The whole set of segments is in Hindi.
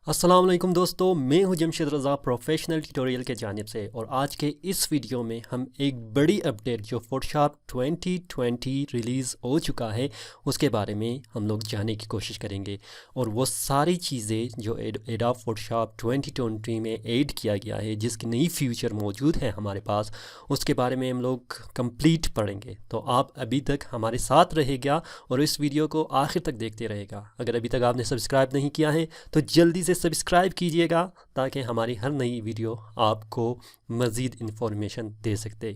अस्सलाम वालेकुम दोस्तों, मैं हूं जमशेद रज़ा प्रोफेशनल ट्यूटोरियल के जानिब से। और आज के इस वीडियो में हम एक बड़ी अपडेट जो फोटोशॉप 2020 रिलीज़ हो चुका है उसके बारे में हम लोग जानने की कोशिश करेंगे। और वो सारी चीज़ें जो एडोब फोटोशॉप 2020 में ऐड किया गया है, जिसकी नई फीचर मौजूद है हमारे पास, उसके बारे में हम लोग कंप्लीट पढ़ेंगे। तो आप अभी तक हमारे साथ रहेगा और इस वीडियो को आखिर तक देखते रहेगा। अगर अभी तक आपने सब्सक्राइब नहीं किया है तो जल्दी से सब्सक्राइब कीजिएगा ताकि हमारी हर नई वीडियो आपको मज़ीद इन्फॉर्मेशन दे सकते।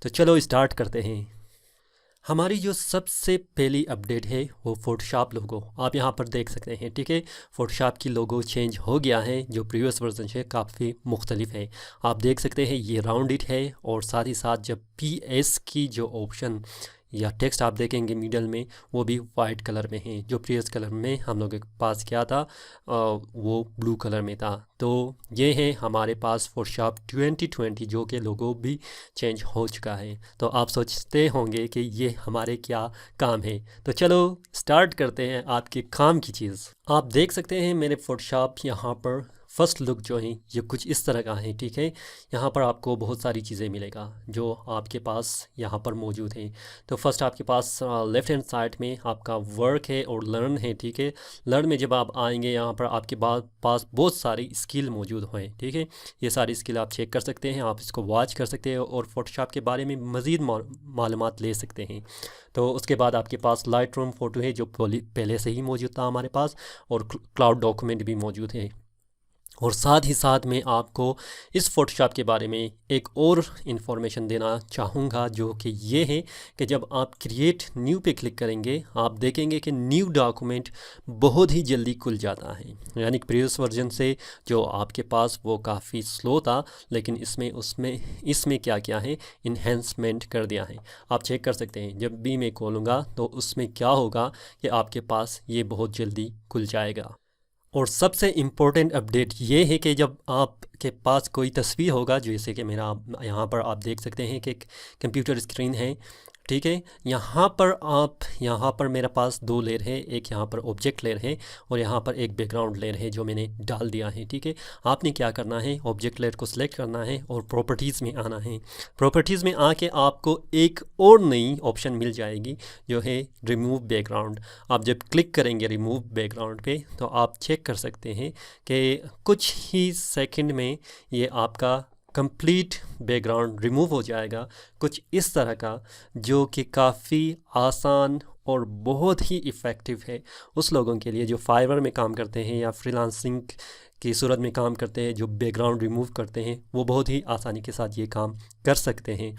तो चलो स्टार्ट करते हैं। हमारी जो सबसे पहली अपडेट है वो फ़ोटोशॉप लोगो आप यहाँ पर देख सकते हैं। ठीक है, फ़ोटोशॉप की लोगो चेंज हो गया है। जो प्रीवियस वर्जन है काफ़ी मुख्तलिफ है। आप देख सकते हैं ये राउंडेड है और साथ ही साथ जब PS की जो ऑप्शन या टेक्स्ट आप देखेंगे मिडल में वो भी वाइट कलर में है। जो प्रीवियस कलर में हम लोगों के पास क्या था वो ब्लू कलर में था। तो ये है हमारे पास फोटोशॉप 2020 जो कि लोगो भी चेंज हो चुका है। तो आप सोचते होंगे कि ये हमारे क्या काम है। तो चलो स्टार्ट करते हैं आपके काम की चीज़। आप देख सकते हैं मेरे फोटोशॉप यहाँ पर फ़र्स्ट लुक जो है ये कुछ इस तरह का है। ठीक है, यहाँ पर आपको बहुत सारी चीज़ें मिलेगा जो आपके पास यहाँ पर मौजूद है। तो फर्स्ट आपके पास लेफ़्ट हैंड साइड में आपका वर्क है और लर्न है। ठीक है, लर्न में जब आप आएंगे यहाँ पर आपके पास बहुत सारी स्किल मौजूद हैं। ठीक है, ये सारी स्किल आप चेक कर सकते हैं, आप इसको वॉच कर सकते हैं और फोटोशॉप के बारे में मज़ीद मालूमात ले सकते हैं। तो उसके बाद आपके पास लाइट रूम फ़ोटो है जो पहले से ही मौजूद था हमारे पास, और क्लाउड डॉक्यूमेंट भी मौजूद है। और साथ ही साथ में आपको इस फ़ोटोशॉप के बारे में एक और इन्फॉर्मेशन देना चाहूँगा, जो कि ये है कि जब आप क्रिएट न्यू पे क्लिक करेंगे आप देखेंगे कि न्यू डॉक्यूमेंट बहुत ही जल्दी खुल जाता है। यानी कि प्रीवियस वर्जन से जो आपके पास वो काफ़ी स्लो था, लेकिन इसमें क्या क्या है, इन्हेंसमेंट कर दिया है। आप चेक कर सकते हैं, जब भी मैं खोलूँगा तो उसमें क्या होगा कि आपके पास ये बहुत जल्दी खुल जाएगा। और सबसे इम्पोर्टेंट अपडेट ये है कि जब आपके पास कोई तस्वीर होगा, जैसे कि मेरा यहाँ पर आप देख सकते हैं कि कंप्यूटर स्क्रीन है। ठीक है, यहाँ पर मेरे पास दो लेयर है, एक यहाँ पर ऑब्जेक्ट लेयर है और यहाँ पर एक बैकग्राउंड लेयर है जो मैंने डाल दिया है। ठीक है, आपने क्या करना है, ऑब्जेक्ट लेयर को सिलेक्ट करना है और प्रॉपर्टीज़ में आना है। प्रॉपर्टीज़ में आके आपको एक और नई ऑप्शन मिल जाएगी जो है रिमूव बैकग्राउंड। आप जब क्लिक करेंगे रिमूव बैकग्राउंड पे तो आप चेक कर सकते हैं कि कुछ ही सेकंड में ये आपका कंप्लीट बैकग्राउंड रिमूव हो जाएगा, कुछ इस तरह का, जो कि काफ़ी आसान और बहुत ही इफ़ेक्टिव है उस लोगों के लिए जो फाइवर में काम करते हैं या फ्रीलांसिंग की सूरत में काम करते हैं। जो बैकग्राउंड रिमूव करते हैं वो बहुत ही आसानी के साथ ये काम कर सकते हैं।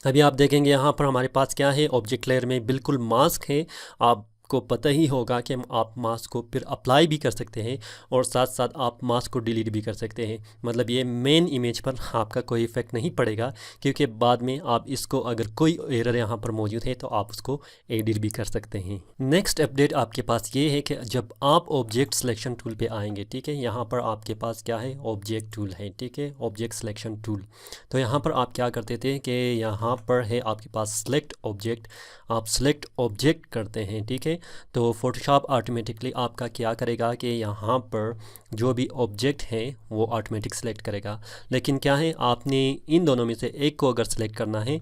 अभी आप देखेंगे यहाँ पर हमारे पास क्या है, ऑब्जेक्ट लेयर में बिल्कुल मास्क है। आपको पता ही होगा कि आप मास्क को फिर अप्लाई भी कर सकते हैं और साथ साथ आप मास्क को डिलीट भी कर सकते हैं। मतलब ये मेन इमेज पर आपका कोई इफ़ेक्ट नहीं पड़ेगा, क्योंकि बाद में आप इसको अगर कोई एरर यहाँ पर मौजूद है तो आप उसको एडिट भी कर सकते हैं। नेक्स्ट अपडेट आपके पास ये है कि जब आप ऑब्जेक्ट सिलेक्शन टूल पे आएंगे, ठीक है, यहाँ पर आपके पास क्या है, ऑब्जेक्ट टूल है। ठीक है, ऑब्जेक्ट सिलेक्शन टूल। तो यहाँ पर आप क्या करते थे कि यहाँ पर है आपके पास सिलेक्ट ऑब्जेक्ट, आप सिलेक्ट ऑब्जेक्ट करते हैं। ठीक है, तो फोटोशॉप ऑटोमेटिकली आपका क्या करेगा कि यहाँ पर जो भी ऑब्जेक्ट है वो ऑटोमेटिक सेलेक्ट करेगा। लेकिन क्या है, आपने इन दोनों में से एक को अगर सेलेक्ट करना है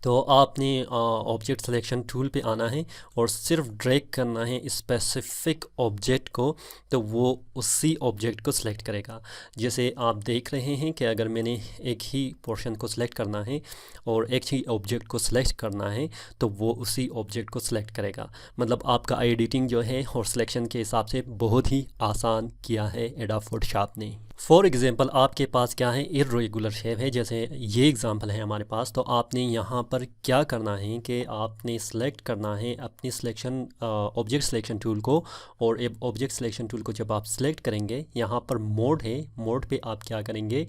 तो आपने ऑब्जेक्ट सिलेक्शन टूल पे आना है और सिर्फ ड्रैग करना है स्पेसिफिक ऑब्जेक्ट को, तो वो उसी ऑब्जेक्ट को सिलेक्ट करेगा। जैसे आप देख रहे हैं कि अगर मैंने एक ही पोर्शन को सिलेक्ट करना है और एक ही ऑब्जेक्ट को सिलेक्ट करना है तो वो उसी ऑब्जेक्ट को सिलेक्ट करेगा। मतलब आपका एडिटिंग जो है और सिलेक्शन के हिसाब से बहुत ही आसान किया है एडोब फोटोशॉप ने। फॉर एग्ज़ाम्पल आपके पास क्या है, इर्रेगुलर शेप है, जैसे ये एग्ज़ाम्पल है हमारे पास। तो आपने यहाँ पर क्या करना है कि आपने सेलेक्ट करना है अपनी सिलेक्शन ऑब्जेक्ट सिलेक्शन टूल को, और ऑब्जेक्ट सिलेक्शन टूल को जब आप सिलेक्ट करेंगे यहाँ पर मोड है, मोड पे आप क्या करेंगे,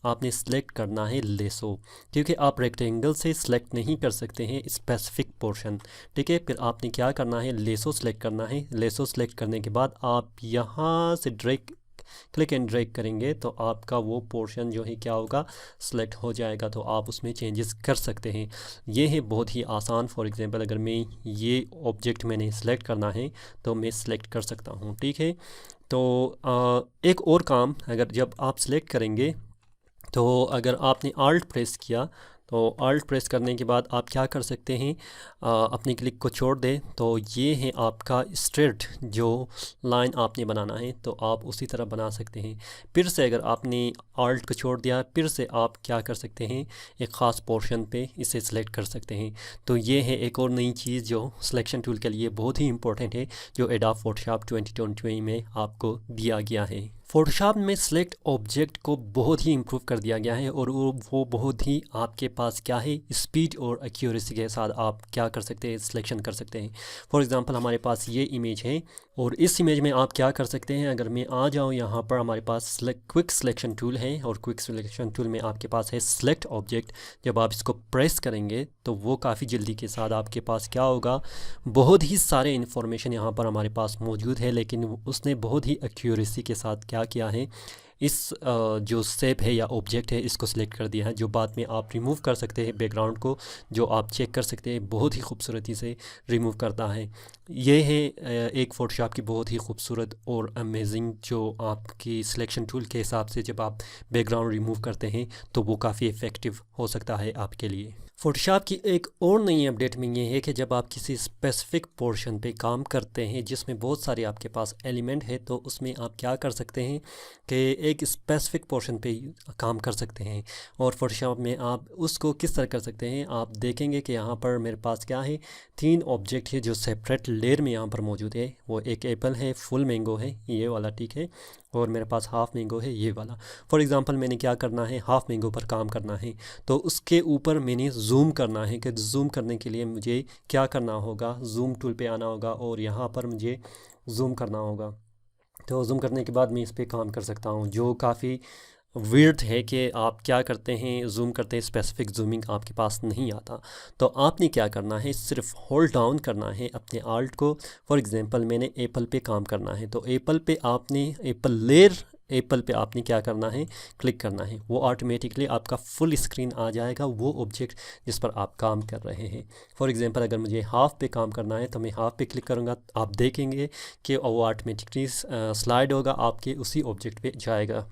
आपने सेलेक्ट करना है लेसो, क्योंकि आप रेक्टेंगल से सिलेक्ट नहीं कर सकते हैं स्पेसिफिक पोर्शन। ठीक है, फिर आपने क्या करना है, लेसो सेलेक्ट करना है। लेसो सेलेक्ट करने के बाद आप यहाँ से ड्रैग क्लिक एंड ड्रैग करेंगे तो आपका वो पोर्शन जो है क्या होगा, सेलेक्ट हो जाएगा। तो आप उसमें चेंजेस कर सकते हैं। ये है बहुत ही आसान। फॉर एग्जांपल अगर मैं ये ऑब्जेक्ट मैंने सेलेक्ट करना है तो मैं सेलेक्ट कर सकता हूँ, ठीक है। तो एक और काम, अगर जब आप सेलेक्ट करेंगे तो अगर आपने आल्ट प्रेस किया तो आल्ट प्रेस करने के बाद आप क्या कर सकते हैं, अपनी क्लिक को छोड़ दें। तो ये है आपका स्ट्रेट जो लाइन आपने बनाना है, तो आप उसी तरह बना सकते हैं। फिर से अगर आपने आल्ट को छोड़ दिया, फिर से आप क्या कर सकते हैं, एक ख़ास पोर्शन पे इसे सेलेक्ट कर सकते हैं। तो ये है एक और नई चीज़ जो सिलेक्शन टूल के लिए बहुत ही इंपॉर्टेंट है, जो एडोब फोटोशॉप 2020 में आपको दिया गया है। फोटोशॉप में सेलेक्ट ऑब्जेक्ट को बहुत ही इम्प्रूव कर दिया गया है, और वो बहुत ही आपके पास क्या है, स्पीड और एक्यूरेसी के साथ आप क्या कर सकते हैं, सिलेक्शन कर सकते हैं। फॉर एग्जांपल हमारे पास ये इमेज है, और इस इमेज में आप क्या कर सकते हैं, अगर मैं आ जाऊँ यहाँ पर, हमारे पास क्विक सिलेक्शन टूल है, और क्विक सिलेक्शन टूल में आपके पास है सेलेक्ट ऑब्जेक्ट। जब आप इसको प्रेस करेंगे तो वो काफ़ी जल्दी के साथ आपके पास क्या होगा, बहुत ही सारे इन्फॉर्मेशन यहाँ पर हमारे पास मौजूद है, लेकिन उसने बहुत ही एक्यूरेसी के साथ क्या किया है, इस जो शेप है या ऑब्जेक्ट है इसको सिलेक्ट कर दिया है, जो बाद में आप रिमूव कर सकते हैं। बैकग्राउंड को जो आप चेक कर सकते हैं, बहुत ही खूबसूरती से रिमूव करता है। ये है एक फ़ोटोशॉप की बहुत ही खूबसूरत और अमेजिंग, जो आपकी सिलेक्शन टूल के हिसाब से जब आप बैकग्राउंड रिमूव करते हैं तो वो काफ़ी इफ़ेक्टिव हो सकता है आपके लिए। फ़ोटोशॉप की एक और नई अपडेट में ये है कि जब आप किसी स्पेसिफ़िक पोर्शन पे काम करते हैं जिसमें बहुत सारे आपके पास एलिमेंट है, तो उसमें आप क्या कर सकते हैं कि एक स्पेसिफ़िक पोर्शन पे काम कर सकते हैं। और फ़ोटोशॉप में आप उसको किस तरह कर सकते हैं, आप देखेंगे कि यहाँ पर मेरे पास क्या है, 3 ऑब्जेक्ट है जो सेपरेट लेयर में यहाँ पर मौजूद है। वो एक एप्पल है, फुल मैंगो है ये वाला, ठीक है, और मेरे पास हाफ़ मैंगो है ये वाला। फॉर एग्ज़ाम्पल मैंने क्या करना है, हाफ़ मैंगो पर काम करना है, तो उसके ऊपर मैंने ज़ूम करना है। कि ज़ूम करने के लिए मुझे क्या करना होगा, ज़ूम टूल पे आना होगा और यहाँ पर मुझे ज़ूम करना होगा। तो ज़ूम करने के बाद मैं इस पर काम कर सकता हूँ, जो काफ़ी वियर्ड है कि आप क्या करते हैं, ज़ूम करते हैं, स्पेसिफिक ज़ूमिंग आपके पास नहीं आता। तो आपने क्या करना है, सिर्फ होल्ड डाउन करना है अपने आल्ट को। फॉर एग्ज़ाम्पल मैंने एप्पल पे काम करना है, तो एप्पल पे आपने एप्पल लेयर, एप्पल पे आपने क्या करना है, क्लिक करना है। वो ऑटोमेटिकली आपका फुल स्क्रीन आ जाएगा, वो ऑब्जेक्ट जिस पर आप काम कर रहे हैं। फॉर एग्ज़ाम्पल अगर मुझे हाफ़ पे काम करना है तो मैं हाफ़ पे क्लिक करूँगा, आप देखेंगे कि वो ऑटोमेटिकली स्लाइड होगा, आपके उसी ऑब्जेक्ट पे जाएगा।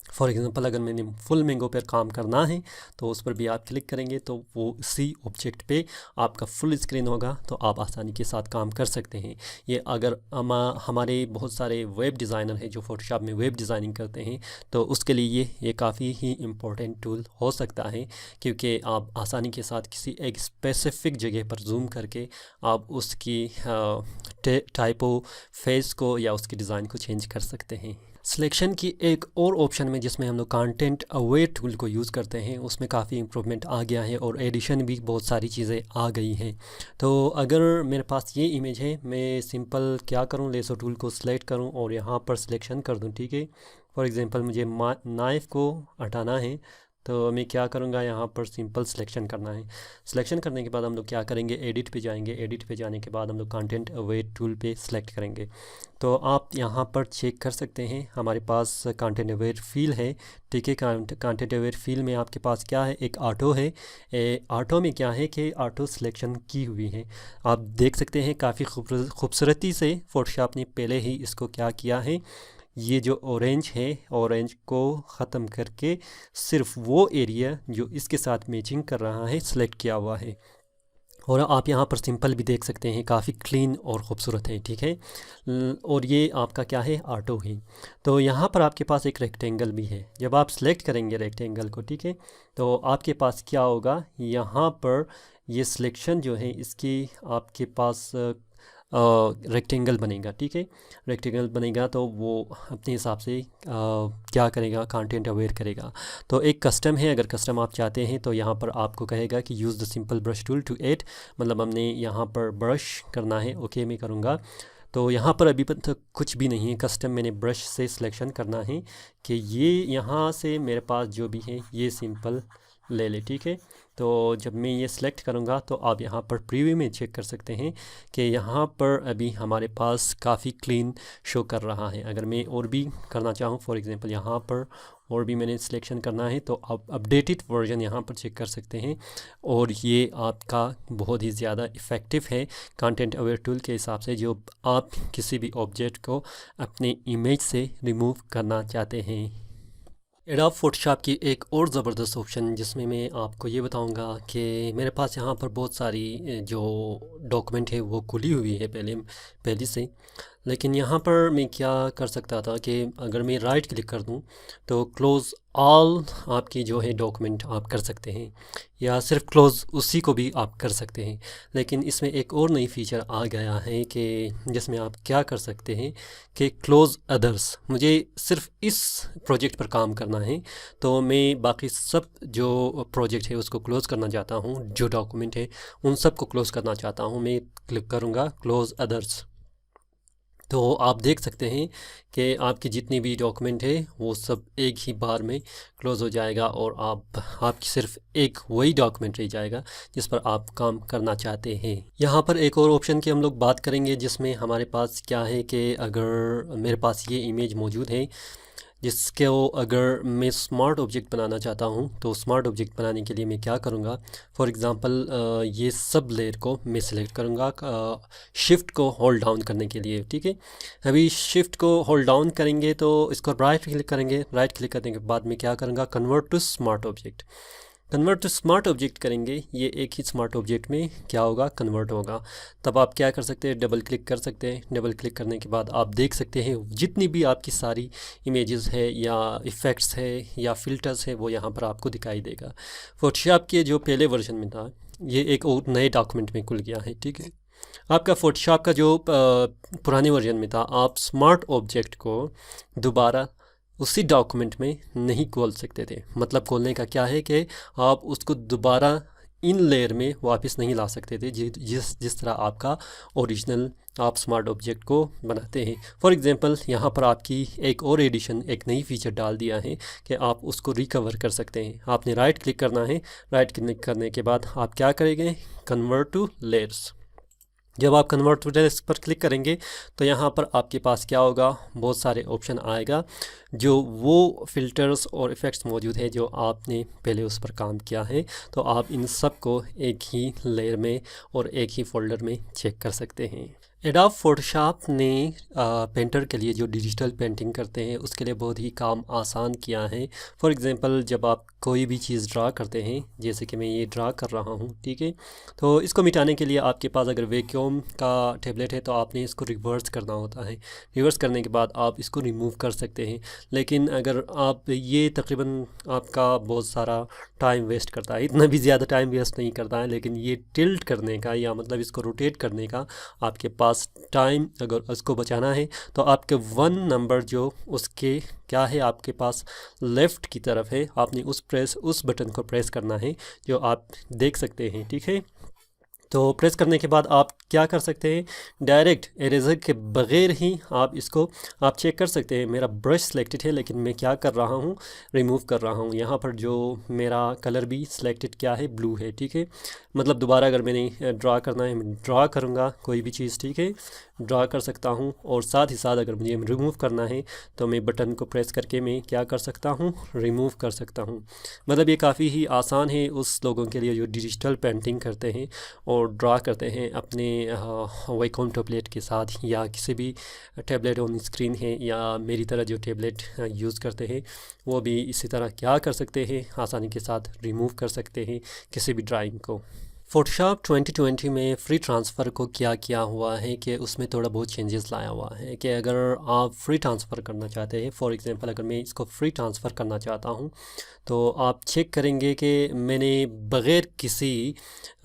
फॉर एग्ज़ाम्पल अगर मैंने फुल मैंगो पर काम करना है तो उस पर भी आप क्लिक करेंगे तो वो उसी ऑब्जेक्ट पे आपका फुल स्क्रीन होगा, तो आप आसानी के साथ काम कर सकते हैं। ये अगर हमारे बहुत सारे वेब डिज़ाइनर हैं जो फ़ोटोशॉप में वेब डिज़ाइनिंग करते हैं, तो उसके लिए ये काफ़ी ही इम्पोर्टेंट टूल हो सकता है, क्योंकि आप आसानी के साथ किसी एक स्पेसिफ़िक जगह पर जूम करके आप उसकी टाइपो फेस को या उसकी डिज़ाइन को चेंज कर सकते हैं। सिलेक्शन की एक और ऑप्शन में जिसमें हम लोग कंटेंट अवेयर टूल को यूज़ करते हैं, उसमें काफ़ी इम्प्रूवमेंट आ गया है और एडिशन भी बहुत सारी चीज़ें आ गई हैं। तो अगर मेरे पास ये इमेज है, मैं सिंपल क्या करूँ, लेसो टूल को सिलेक्ट करूँ और यहाँ पर सिलेक्शन कर दूँ, ठीक है। फॉर एग्ज़ाम्पल मुझे नाइफ़ को हटाना है, तो मैं क्या करूँगा, यहाँ पर सिंपल सिलेक्शन करना है। सिलेक्शन करने के बाद हम लोग क्या करेंगे, एडिट पे जाएंगे। एडिट पे जाने के बाद हम लोग कंटेंट अवेयर टूल पे सिलेक्ट करेंगे। तो आप यहाँ पर चेक कर सकते हैं, हमारे पास कंटेंट अवेयर फील है, ठीक है। कंटेंट अवेयर फील में आपके पास क्या है, एक ऑटो है। ऑटो में क्या है कि ऑटो सिलेक्शन की हुई है। आप देख सकते हैं काफ़ी खूबसूरती से फ़ोटोशॉप ने पहले ही इसको क्या किया है, ये जो ऑरेंज है, ऑरेंज को ख़त्म करके सिर्फ वो एरिया जो इसके साथ मैचिंग कर रहा है सिलेक्ट किया हुआ है। और आप यहाँ पर सिंपल भी देख सकते हैं, काफ़ी क्लीन और ख़ूबसूरत है, ठीक है। और ये आपका क्या है, ऑटो है। तो यहाँ पर आपके पास एक रेक्टेंगल भी है। जब आप सेलेक्ट करेंगे रेक्टेंगल को, ठीक है, तो आपके पास क्या होगा, यहाँ पर ये सिलेक्शन जो है इसकी आपके पास रेक्टेंगल बनेगा, ठीक है। रेक्टेंगल बनेगा तो वो अपने हिसाब से क्या करेगा, कंटेंट अवेयर करेगा। तो एक कस्टम है, अगर कस्टम आप चाहते हैं तो यहाँ पर आपको कहेगा कि use the simple brush tool to add, मतलब हमने यहाँ पर ब्रश करना है। ओके मैं करूँगा। तो यहाँ पर अभी तक कुछ भी नहीं है, कस्टम मैंने ब्रश से सिलेक्शन करना है कि ये यहाँ से मेरे पास जो भी है ये सिंपल ले ले, ठीक है। तो जब मैं ये सिलेक्ट करूँगा तो आप यहाँ पर प्रीव्यू में चेक कर सकते हैं कि यहाँ पर अभी हमारे पास काफ़ी क्लीन शो कर रहा है। अगर मैं और भी करना चाहूँ, फॉर एग्ज़ाम्पल यहाँ पर और भी मैंने सिलेक्शन करना है, तो आप अपडेटेड वर्जन यहाँ पर चेक कर सकते हैं और ये आपका बहुत ही ज़्यादा इफ़ेक्टिव है कंटेंट अवेयर टूल के हिसाब से, जो आप किसी भी ऑब्जेक्ट को अपने इमेज से रिमूव करना चाहते हैं। एडोब फोटोशॉप की एक और ज़बरदस्त ऑप्शन जिसमें मैं आपको ये बताऊंगा कि मेरे पास यहाँ पर बहुत सारी जो डॉक्यूमेंट है वो खुली हुई है पहले से, लेकिन यहाँ पर मैं क्या कर सकता था कि अगर मैं राइट क्लिक कर दूँ तो क्लोज़ ऑल आपकी जो है डॉक्यूमेंट आप कर सकते हैं, या सिर्फ क्लोज़ उसी को भी आप कर सकते हैं। लेकिन इसमें एक और नई फीचर आ गया है कि जिसमें आप क्या कर सकते हैं कि क्लोज़ अदर्स। मुझे सिर्फ इस प्रोजेक्ट पर काम करना है, तो मैं बाकी सब जो प्रोजेक्ट है उसको क्लोज़ करना चाहता हूँ, जो डॉक्यूमेंट है उन सब को क्लोज़ करना चाहता हूँ। मैं क्लिक करूँगा क्लोज़ अदर्स, तो आप देख सकते हैं कि आपकी जितनी भी डॉक्यूमेंट है वो सब एक ही बार में क्लोज़ हो जाएगा और आपकी सिर्फ एक वही डॉक्यूमेंट रह जाएगा जिस पर आप काम करना चाहते हैं। यहाँ पर एक और ऑप्शन की हम लोग बात करेंगे जिसमें हमारे पास क्या है कि अगर मेरे पास ये इमेज मौजूद है जिसको अगर मैं स्मार्ट ऑब्जेक्ट बनाना चाहता हूँ, तो स्मार्ट ऑब्जेक्ट बनाने के लिए मैं क्या करूँगा, फॉर एग्ज़ाम्पल ये सब लेयर को मैं सिलेक्ट करूँगा शिफ्ट को होल्ड डाउन करने के लिए, ठीक है। अभी शिफ्ट को होल्ड डाउन करेंगे तो इसको राइट क्लिक करेंगे, राइट क्लिक करने के बाद मैं क्या करूँगा, convert to smart object. Convert to smart object करेंगे, ये एक ही स्मार्ट ऑब्जेक्ट में क्या होगा, कन्वर्ट होगा। तब आप क्या कर सकते हैं, डबल क्लिक कर सकते हैं। डबल क्लिक करने के बाद आप देख सकते हैं जितनी भी आपकी सारी इमेजेस है या इफ़ेक्ट्स है या फ़िल्टर्स है वो यहाँ पर आपको दिखाई देगा। फोटोशॉप के जो पहले वर्जन में था ये एक और नए डॉक्यूमेंट में खुल गया है, ठीक है। आपका फोटोशॉप का जो पुराने वर्जन में था, आप स्मार्ट ऑब्जेक्ट को दोबारा उसी डॉक्यूमेंट में नहीं खोल सकते थे। मतलब खोलने का क्या है कि आप उसको दोबारा इन लेयर में वापस नहीं ला सकते थे जिस तरह आपका ओरिजिनल आप स्मार्ट ऑब्जेक्ट को बनाते हैं। फॉर एग्ज़ाम्पल यहाँ पर आपकी एक और एडिशन, एक नई फीचर डाल दिया है कि आप उसको रिकवर कर सकते हैं। आपने राइट क्लिक करना है, राइट क्लिक करने के बाद आप क्या करेंगे, कन्वर्ट टू लेयर्स। जब आप कन्वर्ट टू लेयर्स पर क्लिक करेंगे तो यहाँ पर आपके पास क्या होगा, बहुत सारे ऑप्शन आएगा, जो वो फ़िल्टर्स और इफ़ेक्ट्स मौजूद है जो आपने पहले उस पर काम किया है। तो आप इन सब को एक ही लेयर में और एक ही फ़ोल्डर में चेक कर सकते हैं। एडोब फोटोशॉप ने पेंटर के लिए जो डिजिटल पेंटिंग करते हैं उसके लिए बहुत ही काम आसान किया है। फॉर एग्ज़ाम्पल जब आप कोई भी चीज़ ड्रा करते हैं, जैसे कि मैं ये ड्रा कर रहा हूँ, ठीक है, तो इसको मिटाने के लिए आपके पास अगर वैक्यूम का टैबलेट है तो आपने इसको रिवर्स करना होता है। रिवर्स करने के बाद आप इसको रिमूव कर सकते हैं। लेकिन अगर आप ये तकरीबन आपका बहुत सारा टाइम वेस्ट करता है, इतना भी ज़्यादा टाइम वेस्ट नहीं करता है, लेकिन ये टिल्ट करने का या मतलब इसको रोटेट करने का आपके पास टाइम अगर उसको बचाना है तो आपके 1 नंबर जो उसके क्या है आपके पास लेफ़्ट की तरफ है, आपने उस बटन को प्रेस करना है जो आप देख सकते हैं, ठीक है। तो प्रेस करने के बाद आप क्या कर सकते हैं, डायरेक्ट इरेज़र के बग़ैर ही आप इसको आप चेक कर सकते हैं। मेरा ब्रश सिलेक्टेड है लेकिन मैं क्या कर रहा हूँ, रिमूव कर रहा हूँ। यहाँ पर जो मेरा कलर भी सिलेक्टेड क्या है, ब्लू है, ठीक है। मतलब दोबारा अगर मैंने ड्रा करना है, मैं ड्रा करूँगा कोई भी चीज़, ठीक है, ड्रा कर सकता हूँ। और साथ ही साथ अगर मुझे रिमूव करना है तो मैं बटन को प्रेस करके मैं क्या कर सकता हूँ, रिमूव कर सकता हूँ। मतलब ये काफ़ी ही आसान है उस लोगों के लिए जो डिजिटल पेंटिंग करते हैं और ड्रा करते हैं अपने वैक्यूम टैबलेट के साथ, या किसी भी टैबलेट ऑन स्क्रीन है, या मेरी तरह जो टैबलेट यूज़ करते हैं वो भी इसी तरह क्या कर सकते हैं, आसानी के साथ रिमूव कर सकते हैं किसी भी ड्राइंग को। फ़ोटोशॉप 2020 में फ्री ट्रांसफ़र को क्या किया हुआ है कि उसमें थोड़ा बहुत चेंजेस लाया हुआ है कि अगर आप फ्री ट्रांसफ़र करना चाहते हैं, फॉर एग्ज़ाम्पल अगर मैं इसको फ्री ट्रांसफ़र करना चाहता हूं तो आप चेक करेंगे कि मैंने बग़ैर किसी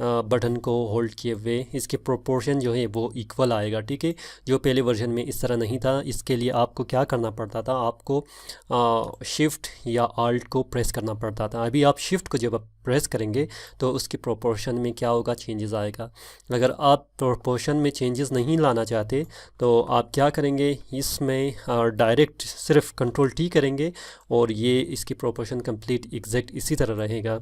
बटन को होल्ड किए हुए इसके प्रोपोर्शन जो है वो इक्वल आएगा, ठीक है। जो पहले वर्जन में इस तरह नहीं था, इसके लिए आपको क्या करना पड़ता था, आपको शिफ्ट या आल्ट को प्रेस करना पड़ता था। अभी आप शिफ्ट को जब आप प्रेस करेंगे तो उसकी प्रोपोर्शन में क्या होगा, चेंजेस आएगा। अगर आप प्रोपोर्शन में चेंजेस नहीं लाना चाहते तो आप क्या करेंगे, इसमें डायरेक्ट सिर्फ कंट्रोल टी करेंगे और ये इसकी प्रोपोर्शन कंप्लीट एग्जैक्ट इसी तरह रहेगा।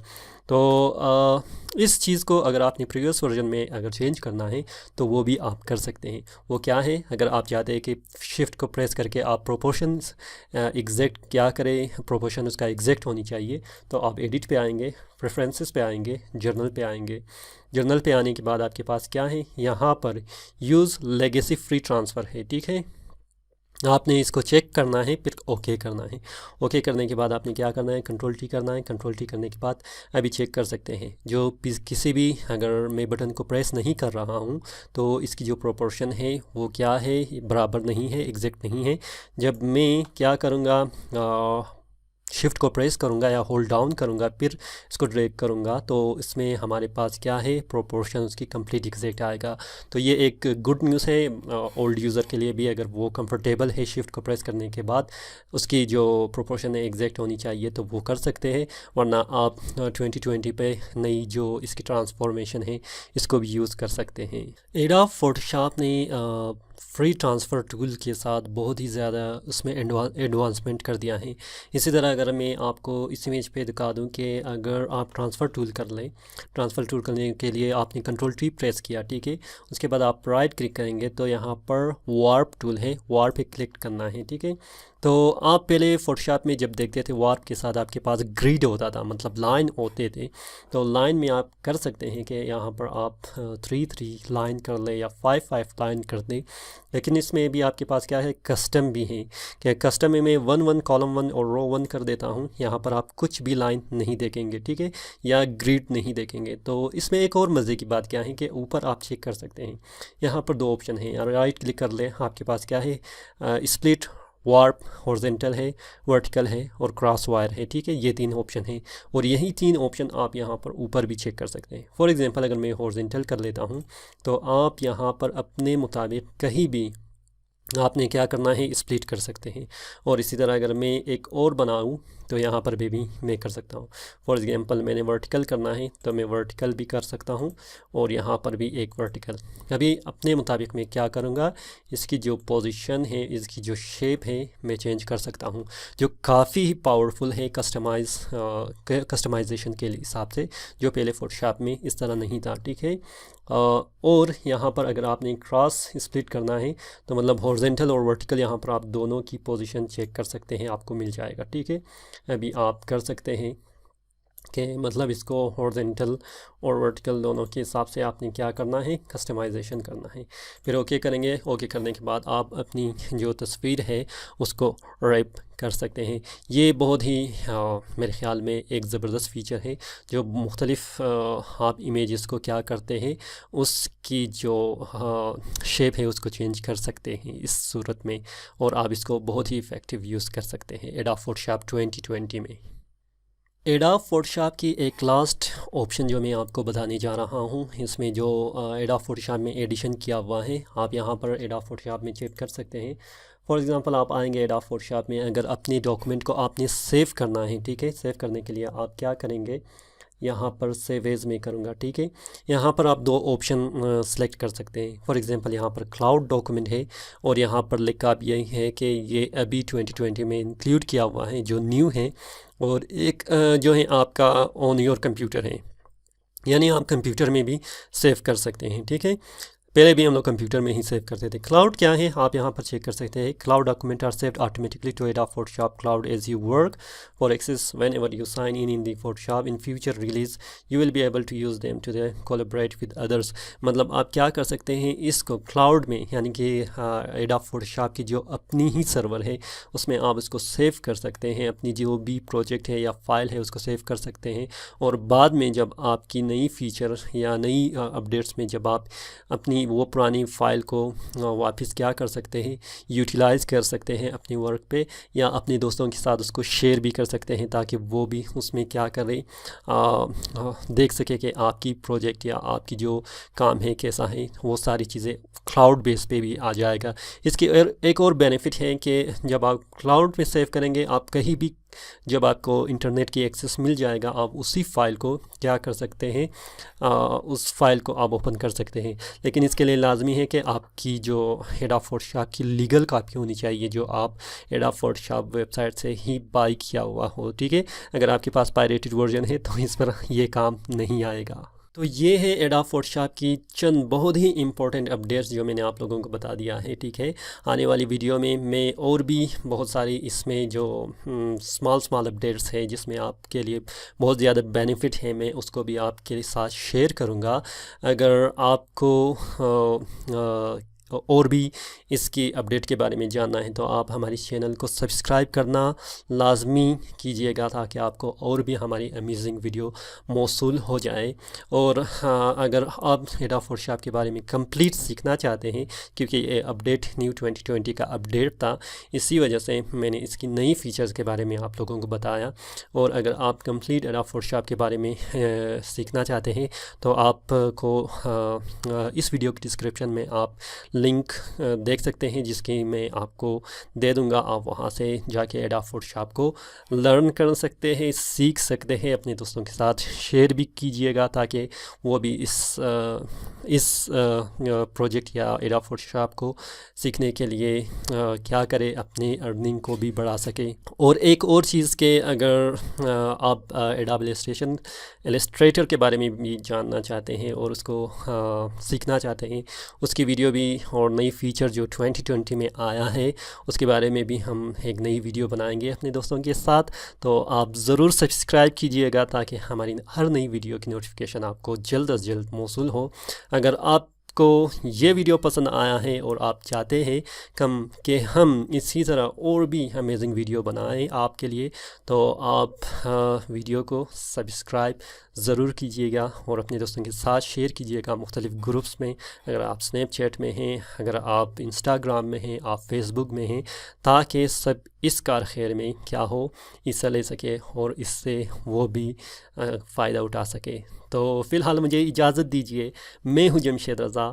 तो इस चीज़ को अगर आपने प्रीवियस वर्जन में अगर चेंज करना है तो वो भी आप कर सकते हैं। वो क्या है, अगर आप चाहते हैं कि शिफ्ट को प्रेस करके आप प्रोपोर्शंस एग्जैक्ट क्या करें, प्रोपोर्शन उसका एग्जैक्ट होनी चाहिए, तो आप एडिट पे आएंगे, प्रेफरेंसेस पे आएंगे, जर्नल पे आएंगे। जर्नल पे आने के बाद आपके पास क्या है, यहाँ पर यूज़ लेगेसी फ्री ट्रांसफ़र है, ठीक है। आपने इसको चेक करना है, फिर ओके करना है। ओके करने के बाद आपने क्या करना है, कंट्रोल टी करना है। कंट्रोल टी करने के बाद अभी चेक कर सकते हैं, जो किसी भी अगर मैं बटन को प्रेस नहीं कर रहा हूँ तो इसकी जो प्रोपोर्शन है वो क्या है, बराबर नहीं है, एग्जैक्ट नहीं है। जब मैं क्या करूँगा, शिफ्ट को प्रेस करूँगा या होल्ड डाउन करूँगा, फिर इसको ड्रैग करूँगा, तो इसमें हमारे पास क्या है, प्रोपोर्शन उसकी कंप्लीट एग्जैक्ट आएगा। तो ये एक गुड न्यूज़ है ओल्ड यूज़र के लिए भी, अगर वो कंफर्टेबल है शिफ्ट को प्रेस करने के बाद उसकी जो प्रोपोर्शन है एग्जैक्ट होनी चाहिए तो वो कर सकते हैं। वरना आप 2020 पे नई जो इसकी ट्रांसफॉर्मेशन है इसको भी यूज़ कर सकते हैं। एडोब फोटोशॉप ने फ्री ट्रांसफ़र टूल के साथ बहुत ही ज़्यादा उसमें एडवांसमेंट कर दिया है। इसी तरह अगर मैं आपको इस इमेज पे दिखा दूं कि अगर आप ट्रांसफ़र टूल कर लें, ट्रांसफ़र टूल करने के लिए आपने कंट्रोल टी प्रेस किया, ठीक है। उसके बाद आप राइट क्लिक करेंगे तो यहाँ पर वार्प टूल है, वार्प पे क्लिक करना है, ठीक है। तो आप पहले फोटोशॉप में जब देखते थे वार्प के साथ आपके पास ग्रिड होता था, मतलब लाइन होते थे। तो लाइन में आप कर सकते हैं कि यहाँ पर आप 3 लाइन कर लें या 5 लाइन कर दें। लेकिन इसमें भी आपके पास क्या है, कस्टम भी है कि कस्टम में मैं 1 कॉलम 1 और रो 1 कर देता हूँ। यहाँ पर आप कुछ भी लाइन नहीं देखेंगे, ठीक है, या ग्रिड नहीं देखेंगे। तो इसमें एक और मज़े की बात क्या है कि ऊपर आप चेक कर सकते हैं, यहाँ पर 2 ऑप्शन हैं। राइट क्लिक कर लें, आपके पास क्या है, स्प्लिट, वार्प, हॉरिजॉन्टल है, वर्टिकल है और क्रॉस वायर है, ठीक है। ये 3 ऑप्शन हैं और यही 3 ऑप्शन आप यहाँ पर ऊपर भी चेक कर सकते हैं। फॉर एग्जांपल अगर मैं हॉरिजॉन्टल कर लेता हूँ तो आप यहाँ पर अपने मुताबिक कहीं भी आपने क्या करना है, स्प्लिट कर सकते हैं। और इसी तरह अगर मैं एक और बनाऊं तो यहाँ पर भी मैं कर सकता हूँ। फॉर एग्जांपल मैंने वर्टिकल करना है तो मैं वर्टिकल भी कर सकता हूँ और यहाँ पर भी एक वर्टिकल। अभी अपने मुताबिक मैं क्या करूँगा, इसकी जो पोजीशन है, इसकी जो शेप है मैं चेंज कर सकता हूँ, जो काफ़ी ही पावरफुल है कस्टमाइजेशन के हिसाब से, जो पहले फोटोशॉप में इस तरह नहीं था, ठीक है। और यहाँ पर अगर आपने क्रॉस स्प्लिट करना है तो मतलब हॉरिजॉन्टल और वर्टिकल, यहाँ पर आप दोनों की पोजीशन चेक कर सकते हैं, आपको मिल जाएगा, ठीक है। अभी आप कर सकते हैं कि मतलब इसको हॉरिजॉन्टल और वर्टिकल दोनों के हिसाब से आपने क्या करना है, कस्टमाइजेशन करना है। फिर ओके करेंगे। ओके करने के बाद आप अपनी जो तस्वीर है उसको रैप कर सकते हैं। ये बहुत ही मेरे ख़्याल में एक ज़बरदस्त फ़ीचर है, जो मुख्तलिफ़ आप इमेजेस को क्या करते हैं, उसकी जो शेप है उसको चेंज कर सकते हैं इस सूरत में, और आप इसको बहुत ही इफ़ेक्टिव यूज़ कर सकते हैं एडोब फोटोशॉप 2020 में। एडोब फोटोशॉप की एक लास्ट ऑप्शन जो मैं आपको बताने जा रहा हूँ, इसमें जो एडोब फोटोशॉप में एडिशन किया हुआ है, आप यहाँ पर एडोब फोटोशॉप में चेक कर सकते हैं। फॉर एग्ज़ाम्पल आप आएंगे एडोब फोटोशॉप में, अगर अपने डॉक्यूमेंट को आपने सेव करना है, ठीक है। सेव करने के लिए आप क्या करेंगे, यहाँ पर सेव एज़ में करूँगा, ठीक है। यहाँ पर आप 2 ऑप्शन सेलेक्ट कर सकते हैं। फॉर एग्जांपल यहाँ पर क्लाउड डॉक्यूमेंट है और यहाँ पर लिखा आप यही है कि ये अभी 2020 में इंक्लूड किया हुआ है, जो न्यू है। और एक जो है आपका ऑन योर कंप्यूटर है, यानी आप कंप्यूटर में भी सेव कर सकते हैं, ठीक है। पहले भी हम लोग कंप्यूटर में ही सेव करते थे। क्लाउड क्या है, आप यहाँ पर चेक कर सकते हैं। Cloud document are saved automatically to Adobe Photoshop cloud as you work for access whenever you sign in the Photoshop in future release you will be able to use them to they collaborate with others. मतलब आप क्या कर सकते हैं, इसको क्लाउड में, यानी कि एडोब फोटोशॉप की जो अपनी ही सर्वर है उसमें आप इसको सेव कर सकते हैं। अपनी जो भी प्रोजेक्ट है या फाइल है उसको सेव कर सकते हैं, और बाद में जब आपकी नई फीचर या नई अपडेट्स में जब आप अपनी वो पुरानी फ़ाइल को वापस क्या कर सकते हैं, यूटिलाइज़ कर सकते हैं अपनी वर्क पे, या अपने दोस्तों के साथ उसको शेयर भी कर सकते हैं, ताकि वो भी उसमें क्या करें, देख सके कि आपकी प्रोजेक्ट या आपकी जो काम है कैसा है। वो सारी चीज़ें क्लाउड बेस पे भी आ जाएगा। इसकी एक और बेनिफिट है कि जब आप क्लाउड पे सेव करेंगे, आप कहीं भी जब आपको इंटरनेट की एक्सेस मिल जाएगा आप उसी फ़ाइल को क्या कर सकते हैं, उस फाइल को आप ओपन कर सकते हैं। लेकिन इसके लिए लाजमी है कि आपकी जो एडोब फोटोशॉप की लीगल कापी होनी चाहिए, जो आप एडोब फोटोशॉप वेबसाइट से ही बाई किया हुआ हो, ठीक है। अगर आपके पास पायरेटेड वर्जन है तो इस पर ये काम नहीं आएगा। तो ये है एडोब फोटोशॉप की चंद बहुत ही इंपॉर्टेंट अपडेट्स जो मैंने आप लोगों को बता दिया है, ठीक है। आने वाली वीडियो में मैं और भी बहुत सारी इसमें जो स्मॉल अपडेट्स है जिसमें आपके लिए बहुत ज़्यादा बेनिफिट है, मैं उसको भी आपके साथ शेयर करूँगा। अगर आपको और भी इसकी अपडेट के बारे में जानना है तो आप हमारी चैनल को सब्सक्राइब करना लाजमी कीजिएगा ताकि आपको और भी हमारी अमेजिंग वीडियो मौसूल हो जाए। और अगर आप एडोब फोटोशॉप के बारे में कंप्लीट सीखना चाहते हैं, क्योंकि ये अपडेट न्यू 2020 का अपडेट था, इसी वजह से मैंने इसकी नई फ़ीचर्स के बारे में आप लोगों को बताया। और अगर आप कंप्लीट एडोब फोटोशॉप के बारे में सीखना चाहते हैं तो आपको इस वीडियो की डिस्क्रिप्शन में आप लिंक देख सकते हैं जिसकी मैं आपको दे दूंगा। आप वहां से जाके एडोब फोटोशॉप को लर्न कर सकते हैं, सीख सकते हैं, अपने दोस्तों के साथ शेयर भी कीजिएगा ताकि वो भी इस प्रोजेक्ट या एडोब फोटोशॉप को सीखने के लिए क्या करे, अपनी अर्निंग को भी बढ़ा सके। और एक और चीज़ के अगर आप एडोब इलस्ट्रेटर के बारे में भी जानना चाहते हैं और उसको सीखना चाहते हैं, उसकी वीडियो भी और नई फ़ीचर जो 2020 में आया है उसके बारे में भी हम एक नई वीडियो बनाएंगे अपने दोस्तों के साथ। तो आप ज़रूर सब्सक्राइब कीजिएगा ताकि हमारी हर नई वीडियो की नोटिफिकेशन आपको जल्द अज जल्द मौसूल हो। अगर आपको ये वीडियो पसंद आया है और आप चाहते हैं कि हम इसी तरह और भी अमेजिंग वीडियो बनाएं आपके लिए, तो आप वीडियो को सब्सक्राइब ज़रूर कीजिएगा और अपने दोस्तों के साथ शेयर कीजिएगा मुख्तलिफ़ ग्रुप्स में। अगर आप स्नैपचैट में हैं, अगर आप इंस्टाग्राम में हैं, आप फेसबुक में हैं, ताकि सब इस कार खैर में क्या हो हिस्सा ले सके और इससे वो भी फ़ायदा उठा सके। तो फ़िलहाल मुझे इजाज़त दीजिए, मैं हूँ जमशेद रज़ा।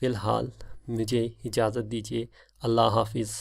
फ़िलहाल मुझे इजाज़त दीजिए। अल्लाह हाफिज़।